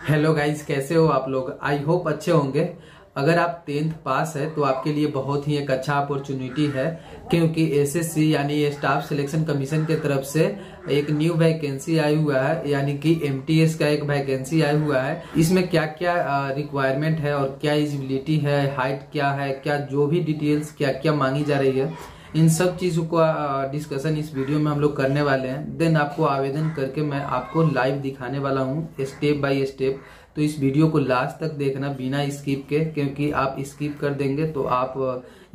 Hello guys, कैसे हो आप लोग। आई होप अच्छे होंगे। अगर आप 10th पास है तो आपके लिए बहुत ही एक अच्छा अपॉर्चुनिटी है, क्योंकि एसएससी यानी स्टाफ सिलेक्शन कमीशन की तरफ से एक न्यू वैकेंसी आई हुआ है, यानी कि एमटीएस का एक वैकेंसी आया हुआ है। इसमें क्या क्या रिक्वायरमेंट है और क्या एलिजिबिलिटी है, हाइट क्या है, क्या जो भी डिटेल्स क्या क्या मांगी जा रही है, इन सब चीजों का डिस्कशन इस वीडियो में हम लोग करने वाले हैं। देन आपको आवेदन करके मैं आपको लाइव दिखाने वाला हूँ स्टेप बाय स्टेप। तो इस वीडियो को लास्ट तक देखना बिना स्किप के, क्योंकि आप स्किप कर देंगे तो आप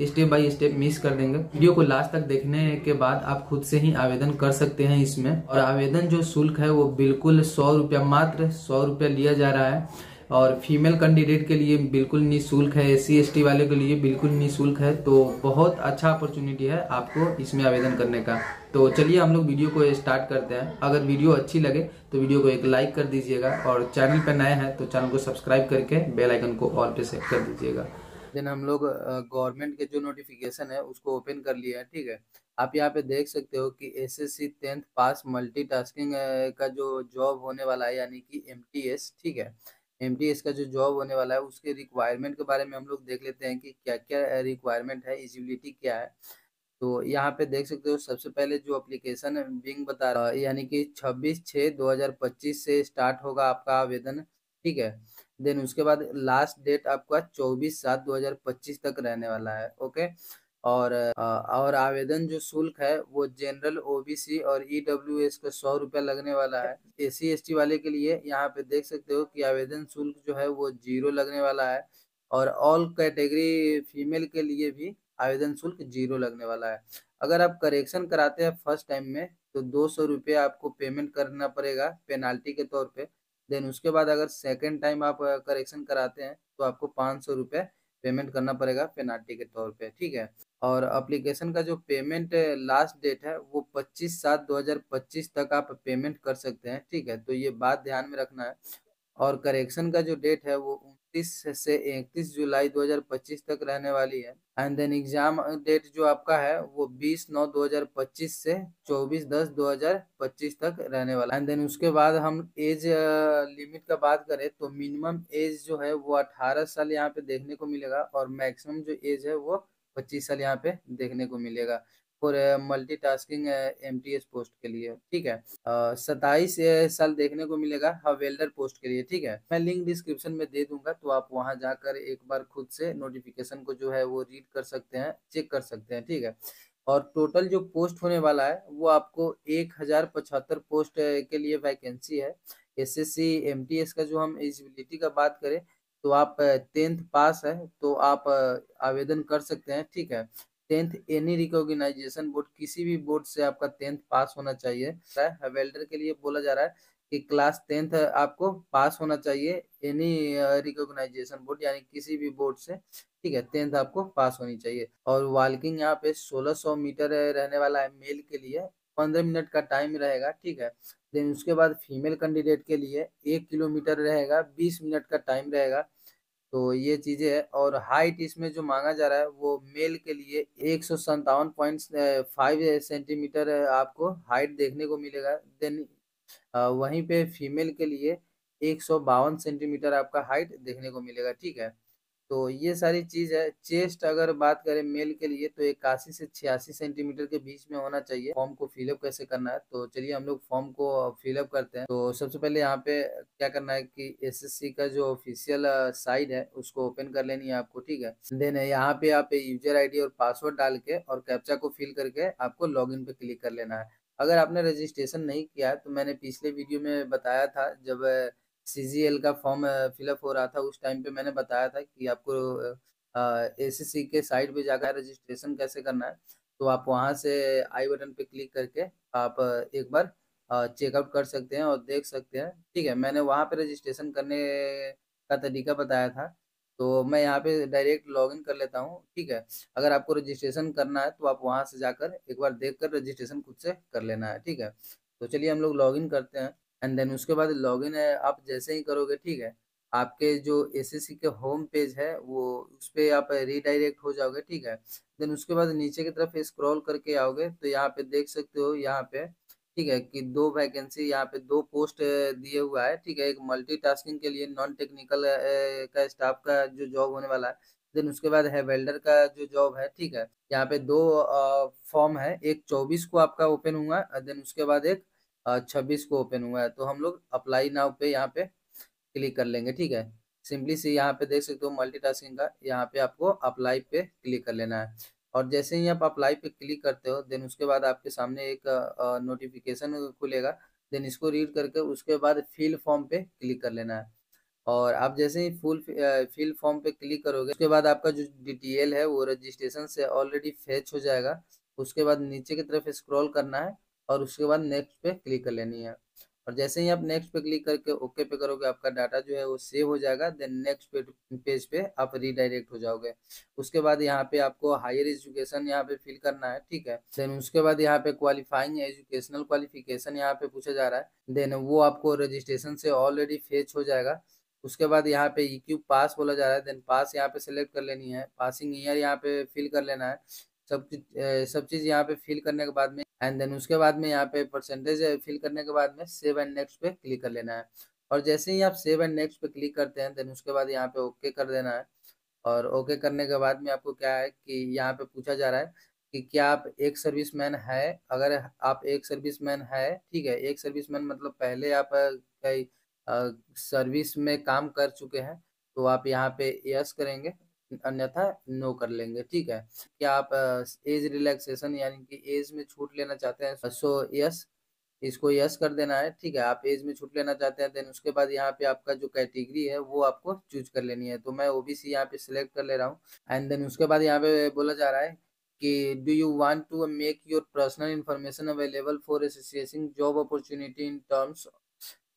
स्टेप बाय स्टेप मिस कर देंगे। वीडियो को लास्ट तक देखने के बाद आप खुद से ही आवेदन कर सकते हैं इसमें। और आवेदन जो शुल्क है वो बिल्कुल 100 रुपया, मात्र 100 रुपया लिया जा रहा है। और फीमेल कैंडिडेट के लिए बिल्कुल निःशुल्क है, एससी एसटी वाले के लिए बिल्कुल निःशुल्क है। तो बहुत अच्छा अपॉर्चुनिटी है आपको इसमें आवेदन करने का। तो चलिए हम लोग वीडियो को स्टार्ट करते हैं। अगर वीडियो अच्छी लगे तो वीडियो को एक लाइक कर दीजिएगा, और चैनल पर नए हैं तो चैनल को सब्सक्राइब करके बेल आइकन को ऑल पे सेट कर दीजिएगा। देन हम लोग गवर्नमेंट के जो नोटिफिकेशन है उसको ओपन कर लिया है, ठीक है। आप यहाँ पे देख सकते हो कि एसएससी 10th पास मल्टीटास्किंग का जो जॉब होने वाला है, यानी कि एमटीएस, ठीक है। एमटीएस का जो जॉब होने वाला है उसके रिक्वायरमेंट के बारे में हम लोग देख लेते हैं कि क्या क्या रिक्वायरमेंट है, एलिजिबिलिटी क्या है। तो यहाँ पे देख सकते हो सबसे पहले जो एप्लीकेशन बिंग बता रहा है, यानी कि 26/6/2025 से स्टार्ट होगा आपका आवेदन, ठीक है। देन उसके बाद लास्ट डेट आपका 24/7/2025 तक रहने वाला है, ओके। और आवेदन जो शुल्क है वो जनरल ओबीसी और ईडब्ल्यूएस का 100 रुपया लगने वाला है। एससी एसटी वाले के लिए यहाँ पे देख सकते हो कि आवेदन शुल्क जो है वो 0 लगने वाला है। और ऑल कैटेगरी फीमेल के लिए भी आवेदन शुल्क 0 लगने वाला है। अगर आप करेक्शन कराते हैं फर्स्ट टाइम में तो 200 रुपये आपको पेमेंट करना पड़ेगा पेनाल्टी के तौर पे। देन उसके बाद अगर सेकेंड टाइम आप करेक्शन कराते हैं तो आपको 500 रुपये पेमेंट करना पड़ेगा पेनाल्टी के तौर पे, ठीक है। और एप्लीकेशन का जो पेमेंट लास्ट डेट है वो 25/7/2025 तक आप पेमेंट कर सकते हैं, ठीक है। तो ये बात ध्यान में रखना है। और करेक्शन का जो डेट है वो 29 से 31 जुलाई 2025 तक रहने वाली है। एंड देन एग्जाम डेट जो आपका है वो 20/9/2025 से 24/10/2025 तक रहने वाला है। एंड देन उसके बाद हम एज लिमिट का बात करें तो मिनिमम एज जो है वो 18 साल यहाँ पे देखने को मिलेगा, और मैक्सिमम जो एज है वो 25 साल यहाँ पे देखने को मिलेगा फॉर मल्टीटास्किंग एमटीएस पोस्ट के लिए, ठीक है। 27 साल देखने को मिलेगा वेल्डर पोस्ट के लिए, ठीक है। मैं लिंक डिस्क्रिप्शन में दे दूंगा, तो आप वहां जाकर एक बार खुद से नोटिफिकेशन को जो है वो रीड कर सकते हैं, चेक कर सकते हैं, ठीक है। और टोटल जो पोस्ट होने वाला है वो आपको 1075 पोस्ट के लिए वैकेंसी है। एसएससी एमटीएस का जो हम एलिजिबिलिटी का बात करें तो आप 10th पास है तो आप आवेदन कर सकते हैं, ठीक है। 10th एनी रिकॉग्नाइजेशन बोर्ड, किसी भी बोर्ड से आपका 10th पास होना चाहिए। वेल्डर के लिए बोला जा रहा है कि क्लास 10th आपको पास होना चाहिए एनी रिकॉग्नाइजेशन बोर्ड, यानी किसी भी बोर्ड से, ठीक है। 10th आपको पास होनी चाहिए। और वॉकिंग यहाँ पे 1600 मीटर रहने वाला है मेल के लिए, 15 मिनट का टाइम रहेगा, ठीक है। देन उसके बाद फीमेल कैंडिडेट के लिए 1 किलोमीटर रहेगा, 20 मिनट का टाइम रहेगा। तो ये चीजें है। और हाइट इसमें जो मांगा जा रहा है वो मेल के लिए 157.5 सेंटीमीटर आपको हाइट देखने को मिलेगा। देन वहीं पे फीमेल के लिए 152 सेंटीमीटर आपका हाइट देखने को मिलेगा, ठीक है। तो ये सारी चीज है। चेस्ट अगर बात करें मेल के लिए तो 81 से 86 सेंटीमीटर के बीच में होना चाहिए। फॉर्म को फिलअप कैसे करना है, तो चलिए हम लोग फॉर्म को फिलअप करते हैं। तो सबसे पहले यहाँ पे क्या करना है कि एसएससी का जो ऑफिशियल साइट है उसको ओपन कर लेनी है आपको, ठीक है। देन यहाँ पे आप यूजर आईडी और पासवर्ड डाल के और कैप्चा को फिल करके आपको लॉगिन पे क्लिक कर लेना है। अगर आपने रजिस्ट्रेशन नहीं किया है तो मैंने पिछले वीडियो में बताया था, जब सीजीएल का फॉर्म फिलअप हो रहा था उस टाइम पे मैंने बताया था कि आपको एसएससी के साइट पे जाकर रजिस्ट्रेशन कैसे करना है। तो आप वहां से आई बटन पे क्लिक करके आप एक बार चेकआउट कर सकते हैं और देख सकते हैं, ठीक है। मैंने वहां पे रजिस्ट्रेशन करने का तरीका बताया था, तो मैं यहाँ पे डायरेक्ट लॉगिन कर लेता हूँ, ठीक है। अगर आपको रजिस्ट्रेशन करना है तो आप वहां से जाकर एक बार देख कर रजिस्ट्रेशन खुद से कर लेना है, ठीक है। तो चलिए हम लोग लॉगिन करते हैं। एंड देन उसके बाद लॉगिन है आप जैसे ही करोगे, ठीक है, आपके जो एसएससी के होम पेज है वो उस पे आप रीडायरेक्ट हो जाओगे, ठीक है। देन उसके बाद नीचे की तरफ स्क्रॉल करके आओगे तो यहाँ पे देख सकते हो, यहाँ पे ठीक है, कि दो वैकेंसी यहाँ पे दो पोस्ट दिए हुआ है, ठीक है। एक मल्टीटास्किंग के लिए नॉन टेक्निकल का स्टाफ का जो जॉब होने वाला है। देन उसके बाद है वेल्डर का जो जॉब है, ठीक है। यहाँ पे दो फॉर्म है, एक 24 को आपका ओपन हुआ है, देन उसके बाद एक 26 को ओपन हुआ है। तो हम लोग अप्लाई नाउ पे यहाँ पे क्लिक कर लेंगे, ठीक है। सिंपली से यहाँ पे देख सकते हो मल्टीटास्किंग का, यहाँ पे आपको अप्लाई पे क्लिक कर लेना है। और जैसे ही आप अप्लाई पे क्लिक करते हो, देन उसके बाद आपके सामने एक नोटिफिकेशन खुलेगा। देन इसको रीड करके उसके बाद फिल फॉर्म पे क्लिक कर लेना है। और आप जैसे ही फुल फिल फॉर्म पे क्लिक करोगे, उसके बाद आपका जो डिटेल है वो रजिस्ट्रेशन से ऑलरेडी फेच हो जाएगा। उसके बाद नीचे की तरफ स्क्रॉल करना है और उसके बाद नेक्स्ट पे क्लिक कर लेनी है। और जैसे ही आप नेक्स्ट पे क्लिक करके ओके पे करोगे, आपका डाटा जो है वो सेव हो जाएगा। देन नेक्स्ट पेज पे आप रीडायरेक्ट हो जाओगे। उसके बाद यहाँ पे आपको हायर एजुकेशन यहाँ पे फिल करना है, ठीक है। देन उसके बाद यहाँ पे क्वालिफाइंग एजुकेशनल क्वालिफिकेशन यहाँ पे पूछा जा रहा है। देन वो आपको रजिस्ट्रेशन से ऑलरेडी फेच हो जाएगा। उसके बाद यहाँ पे EQ पास बोला जा रहा है। देन पास यहाँ पे सिलेक्ट कर लेनी है, पासिंग ईयर यहाँ पे फिल कर लेना है। सब चीज यहाँ पे फिल करने के बाद में एंड देन उसके बाद में यहाँ पे परसेंटेज फिल करने के बाद में सेव एंड नेक्स्ट पे क्लिक कर लेना है। और जैसे ही आप सेव एंड नेक्स्ट पे क्लिक करते हैं, देन उसके बाद यहाँ पे ओके कर देना है। और ओके करने के बाद में आपको क्या है कि यहाँ पे पूछा जा रहा है कि क्या आप एक सर्विसमैन है। अगर आप एक सर्विसमैन है, ठीक है, एक सर्विसमैन मतलब पहले आप कई सर्विस में काम कर चुके हैं, तो आप यहाँ पे यस करेंगे, अन्यथा नो कर लेंगे, ठीक है। क्या आप एज रिलैक्सेशन यानी कि एज में छूट लेना चाहते हैं, सो यस, इसको यस कर देना है, ठीक है। आप एज में छूट लेना चाहते हैं, देन उसके बाद यहाँ पे आपका जो कैटेगरी है वो आपको चूज कर लेनी है। तो मैं OBC यहाँ पे सिलेक्ट कर ले रहा हूँ। एंड देन उसके बाद यहाँ पे बोला जा रहा है कि do you want to make your personal information available for association job opportunity in terms.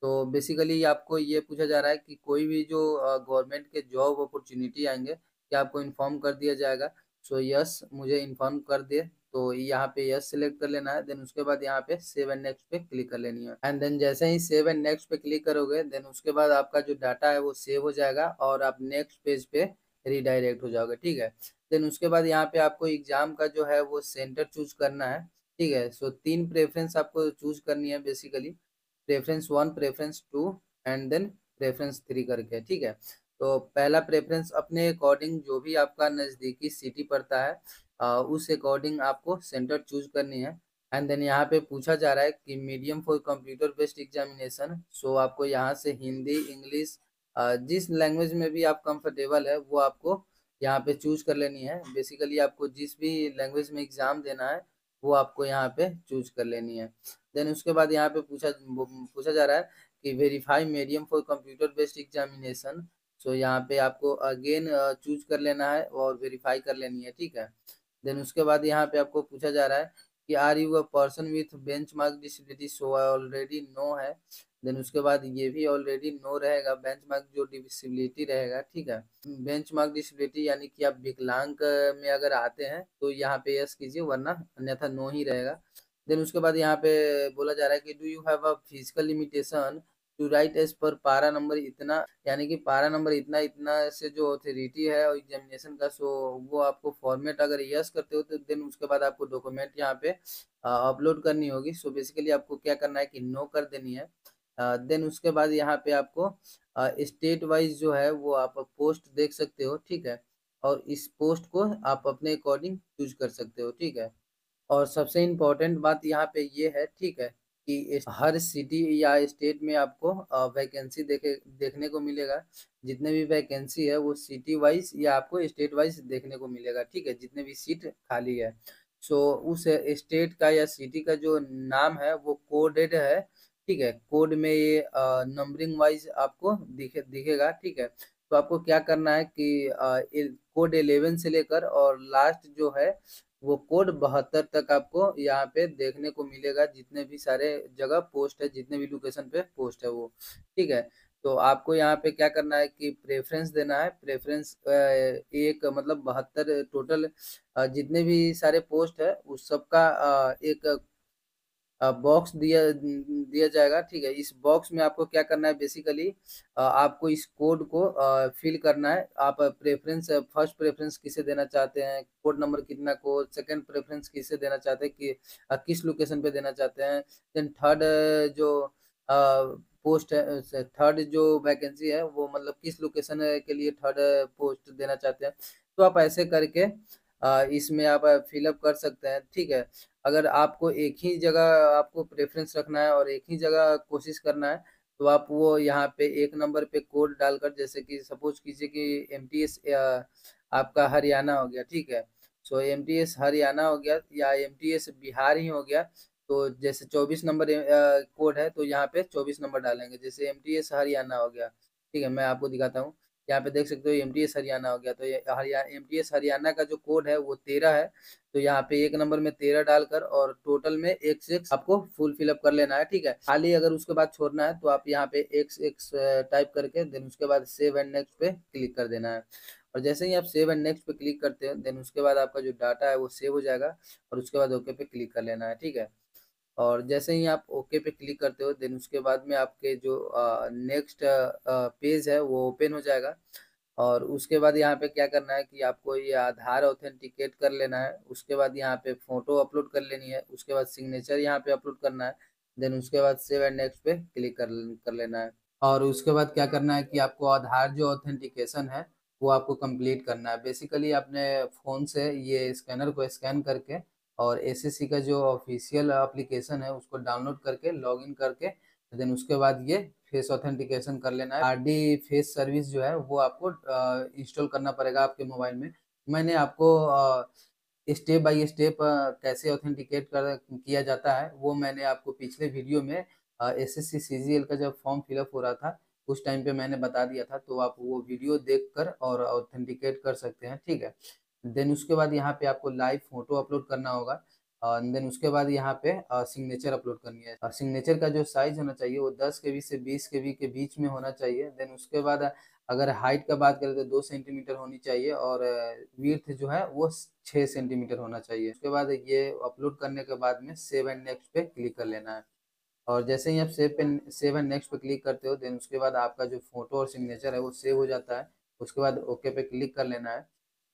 तो बेसिकली आपको ये पूछा जा रहा है कि कोई भी जो गवर्नमेंट के जॉब अपॉर्चुनिटी आएंगे, क्या आपको इन्फॉर्म कर दिया जाएगा। सो यस, मुझे इन्फॉर्म कर दे। तो यहाँ पे यस सिलेक्ट कर लेना है। देन उसके बाद यहाँ पे सेव एंड नेक्स्ट पे क्लिक कर लेनी है। एंड देन जैसे ही सेव एंड नेक्स्ट पे क्लिक करोगे, देन उसके बाद आपका जो डाटा है वो सेव हो जाएगा और आप नेक्स्ट पेज पे रीडायरेक्ट हो जाओगे, ठीक है। देन उसके बाद यहाँ पे आपको एग्जाम का जो है वो सेंटर चूज करना है, ठीक है। सो तीन प्रेफरेंस आपको चूज करनी है basically, preference 1, preference 2 and then preference 3 करके, ठीक है। तो पहला प्रेफरेंस अपने अकॉर्डिंग जो भी आपका नज़दीकी सिटी पड़ता है उस अकॉर्डिंग आपको सेंटर चूज करनी है। एंड देन यहाँ पे पूछा जा रहा है कि medium for computer based examination. So आपको यहाँ से हिंदी, इंग्लिश, जिस लैंग्वेज में भी आप कंफर्टेबल है वो आपको यहाँ पे चूज कर लेनी है। बेसिकली आपको जिस भी लैंग्वेज में एग्जाम देना है वो आपको यहाँ पे चूज कर लेनी है। देन उसके बाद यहाँ पे पूछा जा रहा है कि verify medium for computer based examination. So यहाँ पे आपको अगेन चूज कर लेना है और वेरीफाई कर लेनी है, ठीक है। देन उसके बाद यहाँ पे आपको पूछा जा रहा है कि are you a person with benchmark disability. So already no है। देन उसके बाद ये भी ऑलरेडी नो रहेगा, बेंचमार्क जो डिसेबिलिटी रहेगा, ठीक है। बेंचमार्क डिसेबिलिटी यानी कि आप विकलांग में अगर आते हैं तो यहाँ पे यस कीजिए, वरना अन्यथा नो ही रहेगा। देन उसके बाद यहाँ पे बोला जा रहा है कि do you have a physical limitation to write as per para number इतना, यानी कि पारा नंबर इतना इतना से जो अथॉरिटी है और एग्जामिनेशन का, सो वो आपको फॉर्मेट अगर यस करते हो तो देन उसके बाद आपको डॉक्यूमेंट यहाँ पे अपलोड करनी होगी। सो बेसिकली आपको क्या करना है कि नो कर देनी है। देन उसके बाद यहाँ पे आपको स्टेट वाइज जो है वो आप पोस्ट देख सकते हो, ठीक है। और इस पोस्ट को आप अपने अकॉर्डिंग चूज कर सकते हो, ठीक है। और सबसे इम्पोर्टेंट बात यहाँ पे ये है, ठीक है, कि हर सिटी या स्टेट में आपको वैकेंसी देखने को मिलेगा। जितने भी वैकेंसी है वो सिटी वाइज या आपको स्टेट वाइज देखने को मिलेगा, ठीक है, जितने भी सीट खाली है। सो उस स्टेट का या सिटी का जो नाम है वो कोडेड है, ठीक है। कोड में ये नंबरिंग वाइज आपको दिखेगा, ठीक है। तो आपको क्या करना है कि कोड 11 से लेकर और लास्ट जो है वो कोड 72 तक आपको यहाँ पे देखने को मिलेगा, जितने भी सारे जगह पोस्ट है, जितने भी लोकेशन पे पोस्ट है वो, ठीक है। तो आपको यहाँ पे क्या करना है कि प्रेफरेंस देना है। प्रेफरेंस एक मतलब 72 टोटल जितने भी सारे पोस्ट है उस सबका एक बॉक्स दिया दिया जाएगा, ठीक है। इस बॉक्स में आपको क्या करना है, बेसिकली आपको इस कोड को फिल करना है। आप प्रेफरेंस, फर्स्ट प्रेफरेंस किसे देना चाहते हैं, कोड नंबर कितना को, सेकंड प्रेफरेंस किसे देना चाहते हैं कि किस लोकेशन पे देना चाहते हैं, देन थर्ड जो पोस्ट है, थर्ड जो वैकेंसी है वो मतलब किस लोकेशन के लिए थर्ड पोस्ट देना चाहते हैं। तो आप ऐसे करके इसमें आप फिलअप कर सकते हैं, ठीक है। अगर आपको एक ही जगह आपको प्रेफरेंस रखना है और एक ही जगह कोशिश करना है, तो आप वो यहाँ पे एक नंबर पे कोड डालकर, जैसे कि सपोज कीजिए कि एमटीएस आपका हरियाणा हो गया, ठीक है। सो एमटीएस हरियाणा हो गया या एमटीएस बिहार ही हो गया, तो जैसे 24 नंबर कोड है तो यहाँ पे 24 नंबर डालेंगे। जैसे एमटीएस हरियाणा हो गया, ठीक है, मैं आपको दिखाता हूँ। यहाँ पे देख सकते हो एमटीएस हरियाणा हो गया, तो ये एमटीएस हरियाणा का जो कोड है वो 13 है। तो यहाँ पे एक नंबर में 13 डालकर और टोटल में एक से आपको फुल फिलअप कर लेना है, ठीक है। खाली अगर उसके बाद छोड़ना है तो आप यहाँ पे x टाइप करके देन उसके बाद सेव एंड नेक्स्ट पे क्लिक कर देना है। और जैसे ही आप सेव एंड नेक्स्ट पे क्लिक करते हैं देन उसके बाद आपका जो डाटा है वो सेव हो जाएगा और उसके बाद ओके पे क्लिक कर लेना है, ठीक है। और जैसे ही आप ओके पे क्लिक करते हो देन उसके बाद में आपके जो नेक्स्ट पेज है वो ओपन हो जाएगा। और उसके बाद यहाँ पे क्या करना है कि आपको ये आधार ऑथेंटिकेट कर लेना है, उसके बाद यहाँ पे फोटो अपलोड कर लेनी है, उसके बाद सिग्नेचर यहाँ पे अपलोड करना है, देन उसके बाद सेव एंड नेक्स्ट पे क्लिक कर लेना है। और उसके बाद क्या करना है कि आपको आधार जो ऑथेंटिकेशन है वो आपको कंप्लीट करना है। बेसिकली अपने फ़ोन से ये स्कैनर को स्कैन करके और एसएससी का जो ऑफिशियल एप्लीकेशन है उसको डाउनलोड करके लॉगिन करके देन उसके बाद ये फेस ऑथेंटिकेशन कर लेना है। आरडी फेस सर्विस जो है वो आपको इंस्टॉल करना पड़ेगा आपके मोबाइल में। मैंने आपको स्टेप बाय स्टेप कैसे ऑथेंटिकेट कर किया जाता है वो मैंने आपको पिछले वीडियो में एसएससी सीजीएल का जब फॉर्म फिलअप हो रहा था उस टाइम पे मैंने बता दिया था, तो आप वो वीडियो देखकर और ऑथेंटिकेट कर सकते हैं, ठीक है। देन उसके बाद यहाँ पे आपको लाइव फोटो अपलोड करना होगा। देन उसके बाद यहाँ पे सिग्नेचर अपलोड करनी है। सिग्नेचर का जो साइज होना चाहिए वो 10 केबी से 20 केबी के बीच में होना चाहिए। देन उसके बाद अगर हाइट का बात करें तो 2 सेंटीमीटर होनी चाहिए और विड्थ जो है वो 6 सेंटीमीटर होना चाहिए। उसके बाद ये अपलोड करने के बाद में सेव एंड नेक्स्ट पे क्लिक कर लेना है। और जैसे ही आप सेव एंड नेक्स्ट पे क्लिक करते हो देन उसके बाद आपका जो फोटो और सिग्नेचर है वो सेव हो जाता है। उसके बाद ओके पे क्लिक कर लेना है।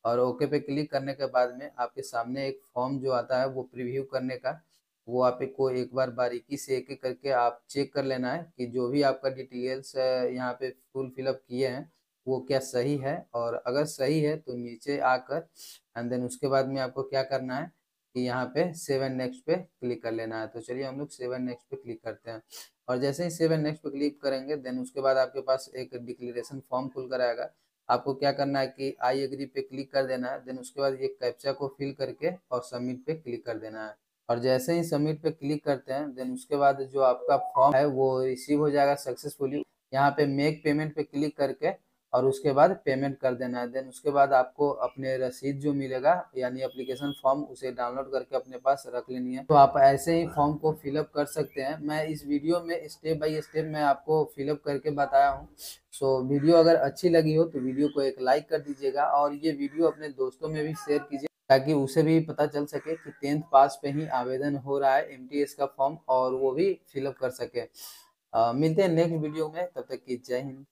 और ओके पे क्लिक करने के बाद में आपके सामने एक फॉर्म जो आता है वो प्रीव्यू करने का, वो आपको एक बार बारीकी से एक एक करके आप चेक कर लेना है कि जो भी आपका डिटेल्स यहाँ पे फुल फिलअप किए हैं वो क्या सही है। और अगर सही है तो नीचे आकर एंड देन उसके बाद में आपको क्या करना है कि यहाँ पे सेव एंड नेक्स्ट पे क्लिक कर लेना है। तो चलिए हम लोग सेव एंड नेक्स्ट पे क्लिक करते हैं। और जैसे ही सेव एंड नेक्स्ट पे क्लिक करेंगे देन उसके बाद आपके पास एक डिक्लेरेशन फॉर्म खुल कर आएगा। आपको क्या करना है कि आई एग्री पे क्लिक कर देना है। देन उसके बाद ये कैप्चा को फिल करके और सबमिट पे क्लिक कर देना है। और जैसे ही सबमिट पे क्लिक करते हैं देन उसके बाद जो आपका फॉर्म है वो रिसीव हो जाएगा सक्सेसफुली। यहाँ पे मेक पेमेंट पे क्लिक करके और उसके बाद पेमेंट कर देना है। देन उसके बाद आपको अपने रसीद जो मिलेगा यानी एप्लीकेशन फॉर्म उसे डाउनलोड करके अपने पास रख लेनी है। तो आप ऐसे ही फॉर्म को फिलअप कर सकते हैं। मैं इस वीडियो में स्टेप बाय स्टेप मैं आपको फिलअप करके बताया हूँ। सो वीडियो अगर अच्छी लगी हो तो वीडियो को एक लाइक कर दीजिएगा और ये वीडियो अपने दोस्तों में भी शेयर कीजिए ताकि उसे भी पता चल सके कि 10th पास पे ही आवेदन हो रहा है एमटीएस का फॉर्म और वो भी फिलअप कर सके। मिलते हैं नेक्स्ट वीडियो में, तब तक की जय हिंद।